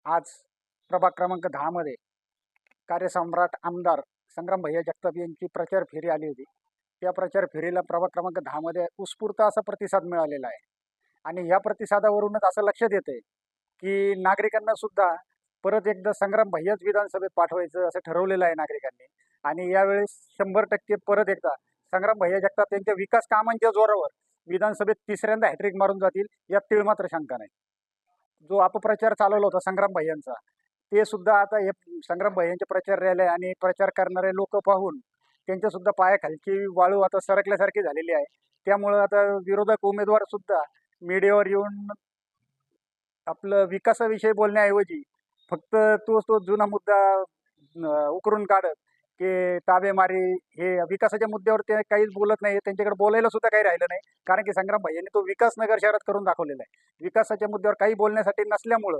आज प्रभाग क्रमांक 10 मध्ये कार्यसम्राट आमदार संग्राम भैया जगताप यांची प्रचार फेरी आली होती. त्या प्रचार फेरीला प्रभाग क्रमांक 10 मध्ये उत्स्फूर्त असा प्रतिसाद मिळालेला आहे. आणि या प्रतिसादावरूनच असं लक्षात येतंय की नागरिकांना सुद्धा परत एकदा संग्राम भैयाच विधानसभेत पाठवायचं असं ठरवलेलं आहे नागरिकांनी. आणि यावेळेस 100% परत एकदा संग्राम भैया जगताप यांच्या विकास कामांच्या जोरावर विधानसभेत तिसऱ्यांदा हॅट्रिक मारून जातील यात तीळ मात्र शंका नाही. जो अपप्रचार चालवला होता संग्राम भैयांचा, ते सुद्धा आता हे संग्राम भैयांचे प्रचार रॅल्या आणि प्रचार करणारे लोक पाहून त्यांच्या सुद्धा पायाखालची वाळू आता सरकल्यासारखी झालेली आहे. त्यामुळं आता विरोधक उमेदवार सुद्धा मीडियावर येऊन आपलं विकासाविषयी बोलण्याऐवजी फक्त तो जुना मुद्दा उकरून काढत की ताबेमारी, हे विकासाच्या मुद्द्यावर ते काहीच बोलत नाही. त्यांच्याकडे बोलायला सुद्धा काही राहिलं नाही. कारण की संग्राम भैयांनी तो विकास नगर शहरात करून दाखवलेला आहे. विकासाच्या मुद्द्यावर काही बोलण्यासाठी नसल्यामुळं